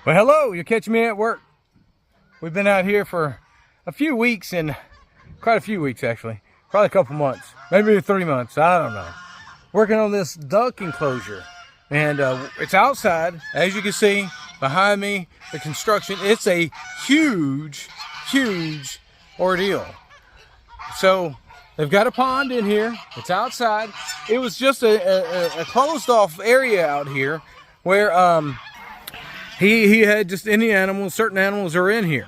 Well, hello, you're catching me at work. We've been out here for a few weeks, and quite a few weeks actually, probably a couple months, maybe 3 months, I don't know. Working on this duck enclosure, and it's outside. As you can see behind me, the construction, it's a huge ordeal. So they've got a pond in here, it's outside. It was just a closed off area out here where he had just any animals, certain animals are in here.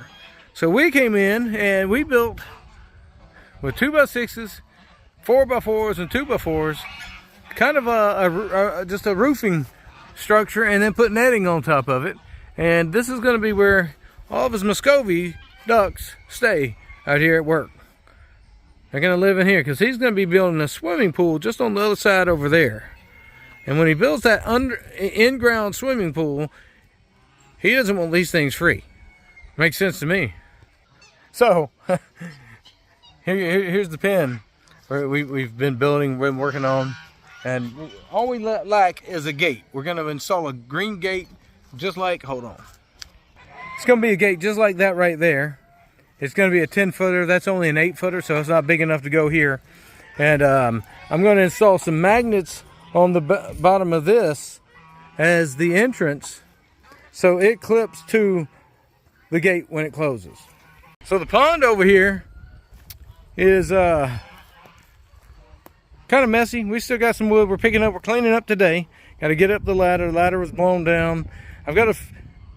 So we came in and we built with 2x6s, 4x4s, and 2x4s, kind of just a roofing structure, and then put netting on top of it. And this is going to be where all of his Muscovy ducks stay out here at work. They're going to live in here because he's going to be building a swimming pool just on the other side over there. And when he builds that in-ground swimming pool, he doesn't want these things free. Makes sense to me. So, here's the pen we've been building, been working on. And all we lack is a gate. We're going to install a green gate just like, hold on. It's going to be a gate just like that right there. It's going to be a 10-footer. That's only an 8-footer, so it's not big enough to go here. And I'm going to install some magnets on the bottom of this as the entrance, so it clips to the gate when it closes. So the pond over here is kind of messy. We still got some wood we're picking up. We're cleaning up today. Got to get up the ladder. The ladder was blown down. I've got to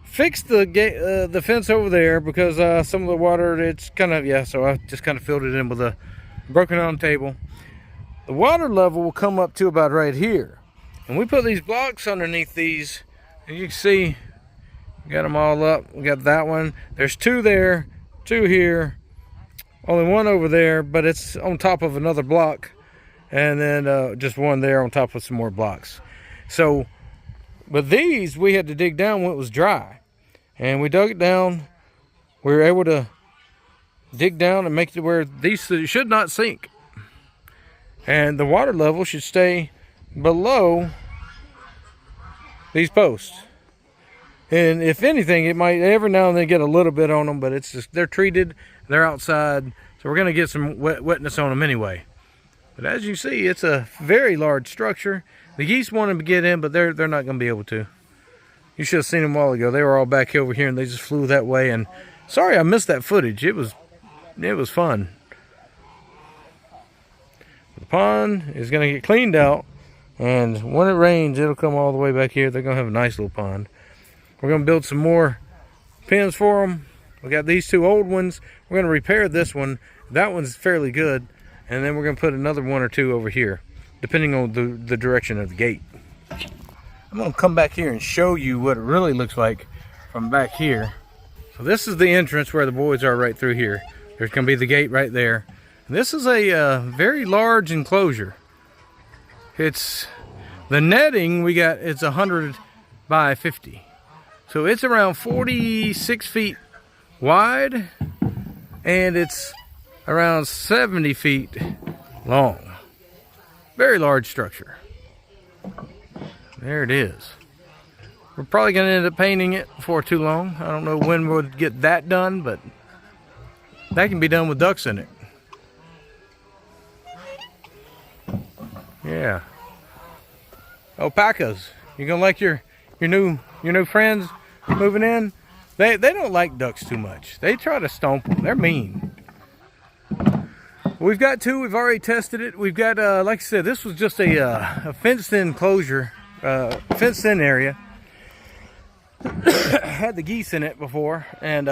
fix the gate, the fence over there, because some of the water, it's kind of, so I just kind of filled it in with a broken on table. The water level will come up to about right here. And we put these blocks underneath these, and you can see we got them all up. We got that one. There's 2 there, 2 here, only 1 over there, but it's on top of another block, and then just 1 there on top of some more blocks. So, but these we had to dig down when it was dry, and we dug it down. We were able to dig down and make it where these should not sink, and the water level should stay below these posts. And if anything, it might every now and then get a little bit on them, but it's just, they're treated, they're outside, so we're going to get some wetness on them anyway. But as you see, it's a very large structure. The geese want to get in, but they're not going to be able to. You should have seen them a while ago. They were all back over here, and they just flew that way. And sorry I missed that footage. It was fun. The pond is going to get cleaned out, and when it rains, it'll come all the way back here. They're going to have a nice little pond. We're going to build some more pens for them. We got these 2 old ones. We're going to repair this one. That one's fairly good. And then we're going to put another 1 or 2 over here, depending on the direction of the gate. I'm going to come back here and show you what it really looks like from back here. So this is the entrance where the boys are, right through here. There's going to be the gate right there. And this is a very large enclosure. It's the netting we got. It's 100 by 50. So it's around 46 feet wide, and it's around 70 feet long. Very large structure. There it is. We're probably going to end up painting it before too long. I don't know when we'll get that done, but that can be done with ducks in it. Yeah. Alpacas. You gonna like your new friends moving in? They don't like ducks too much. They try to stomp them. They're mean. We've got 2. We've already tested it. We've got like I said, this was just a fenced-in enclosure, fenced-in area. Had the geese in it before, and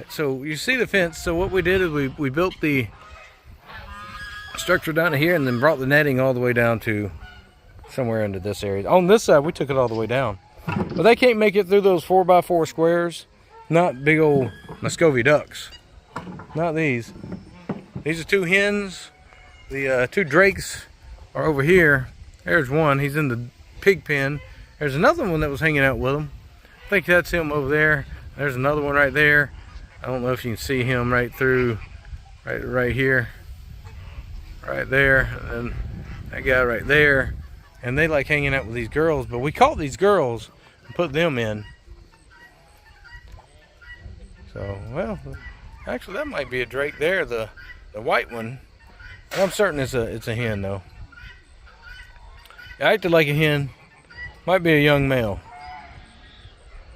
so you see the fence. So what we did is we built the structure down here, and then brought the netting all the way down to somewhere into this area. On this side, we took it all the way down. But they can't make it through those 4x4 squares. Not big old Muscovy ducks. Not these. These are 2 hens. The 2 drakes are over here. There's one. He's in the pig pen. There's another one that was hanging out with him. I think that's him over there. There's another one right there. I don't know if you can see him right through, right here. Right there. And that guy right there. And they like hanging out with these girls, but we caught these girls and put them in. So, well, actually that might be a drake there, the white one. I'm certain it's a hen though. It acted like a hen. Might be a young male.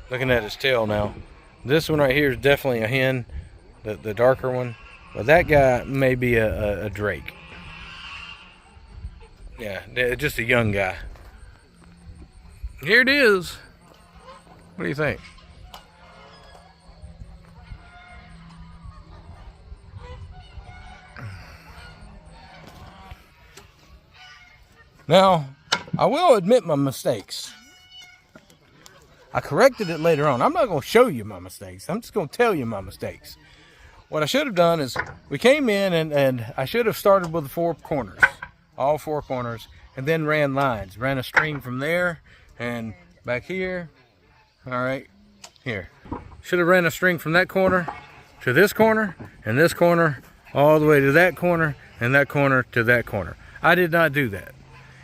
Looking at his tail now. This one right here is definitely a hen, the darker one. But that guy may be a drake. Yeah, just a young guy. Here it is. What do you think? Now, I will admit my mistakes. I corrected it later on. I'm not going to show you my mistakes. I'm just going to tell you my mistakes. What I should have done is we came in and I should have started with the 4 corners. All 4 corners. And then ran lines. Ran a string from there and back here. All right. Here. Should have ran a string from that corner to this corner and this corner all the way to that corner and that corner to that corner. I did not do that.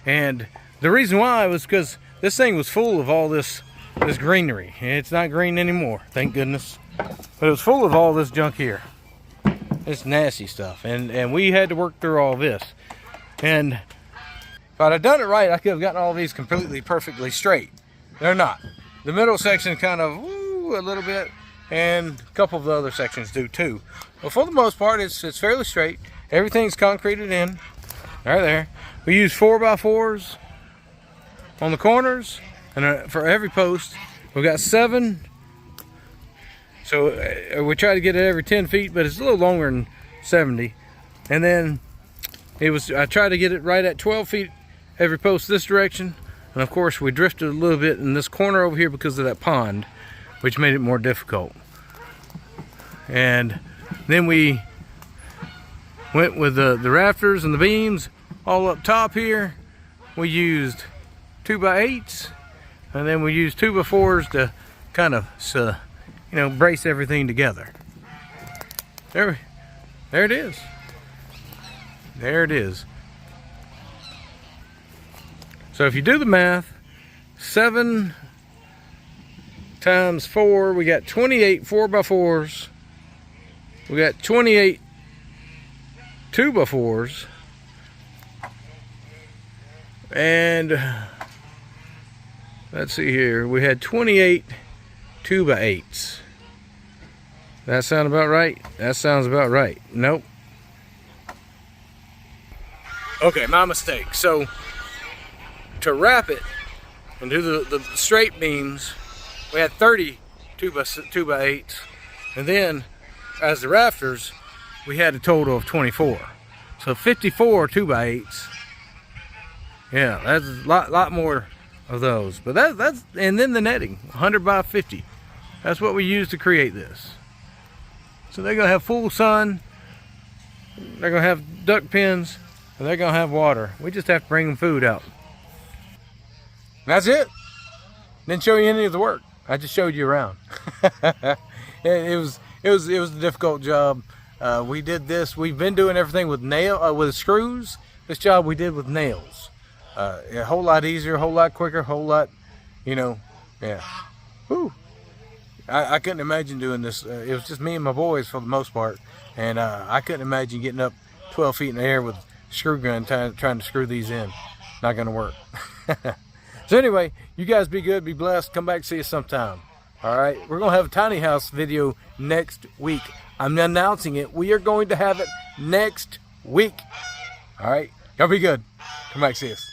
And the reason why was because this thing was full of all this greenery. It's not green anymore, thank goodness. But it was full of all this junk here. It's nasty stuff. And we had to work through all this. And if I'd have done it right, I could have gotten all these completely perfectly straight. They're not. The middle section kind of a little bit, and a couple of the other sections do too. But for the most part, it's fairly straight. Everything's concreted in. Right there. We use 4x4s on the corners, and for every post, we've got 7. So we try to get it every 10 feet, but it's a little longer than 70. And then I tried to get it right at 12 feet every post this direction. And of course, we drifted a little bit in this corner over here because of that pond, which made it more difficult. And then we went with the rafters and the beams all up top here. We used 2x8s, and then we used 2x4s to kind of brace everything together. There it is. There it is. So if you do the math, 7 times 4, we got 28 4x4s. We got 28 2x4s. And let's see here, we had 28 2x8s. That sound about right? That sounds about right. Nope. Okay, my mistake. So to wrap it and do the straight beams, we had 30 2x8s, and then as the rafters, we had a total of 24. So 54 2x8s. Yeah, that's a lot more of those. But that's and then the netting, 100 by 50. That's what we use to create this. So they're gonna have full sun. They're gonna have duck pens, and they're gonna have water. We just have to bring them food out. That's it. Didn't show you any of the work. I just showed you around. it was a difficult job. We did this. We've been doing everything with with screws. This job we did with nails. A whole lot easier, a whole lot quicker, a whole lot, yeah. Whew. I couldn't imagine doing this. It was just me and my boys for the most part, and I couldn't imagine getting up 12 feet in the air with a screw gun trying to screw these in. Not gonna work. So anyway, you guys be good, be blessed. Come back, see us sometime. All right, we're gonna have a tiny house video next week. I'm announcing it. We are going to have it next week. All right, y'all be good. Come back, see us.